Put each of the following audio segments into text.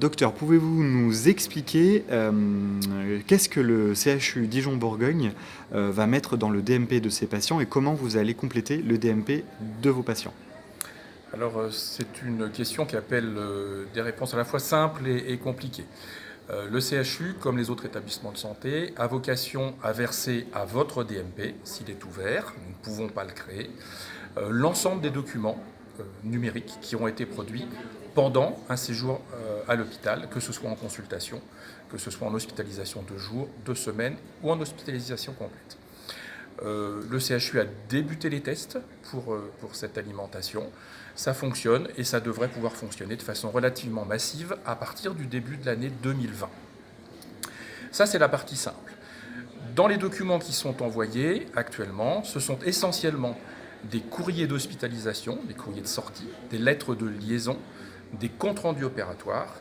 Docteur, pouvez-vous nous expliquer qu'est-ce que le CHU Dijon-Bourgogne va mettre dans le DMP de ses patients et comment vous allez compléter le DMP de vos patients? Alors, c'est une question qui appelle des réponses à la fois simples et compliquées. Le CHU, comme les autres établissements de santé, a vocation à verser à votre DMP, s'il est ouvert, nous ne pouvons pas le créer, l'ensemble des documents numériques qui ont été produits pendant un séjour à l'hôpital, que ce soit en consultation, que ce soit en hospitalisation de jour, de semaine ou en hospitalisation complète. Le CHU a débuté les tests pour cette alimentation. Ça fonctionne et ça devrait pouvoir fonctionner de façon relativement massive à partir du début de l'année 2020. Ça, c'est la partie simple. Dans les documents qui sont envoyés actuellement, ce sont essentiellement des courriers d'hospitalisation, des courriers de sortie, des lettres de liaison, des comptes rendus opératoires,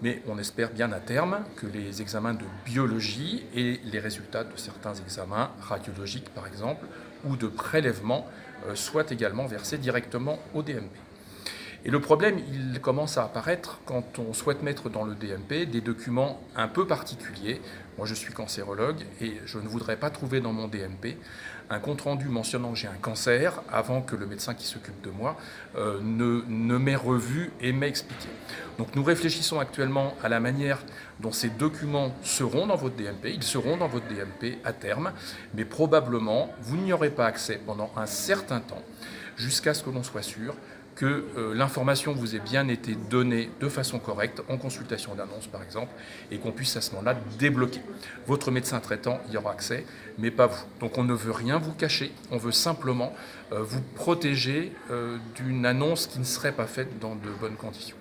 mais on espère bien à terme que les examens de biologie et les résultats de certains examens radiologiques par exemple, ou de prélèvements soient également versés directement au DMP. Et le problème, il commence à apparaître quand on souhaite mettre dans le DMP des documents un peu particuliers. Moi, je suis cancérologue et je ne voudrais pas trouver dans mon DMP un compte-rendu mentionnant que j'ai un cancer avant que le médecin qui s'occupe de moi ne m'ait revu et m'ait expliqué. Donc nous réfléchissons actuellement à la manière dont ces documents seront dans votre DMP. Ils seront dans votre DMP à terme, mais probablement vous n'y aurez pas accès pendant un certain temps jusqu'à ce que l'on soit sûr que l'information vous ait bien été donnée de façon correcte, en consultation d'annonce par exemple, et qu'on puisse à ce moment-là débloquer. Votre médecin traitant y aura accès, mais pas vous. Donc on ne veut rien vous cacher, on veut simplement vous protéger d'une annonce qui ne serait pas faite dans de bonnes conditions.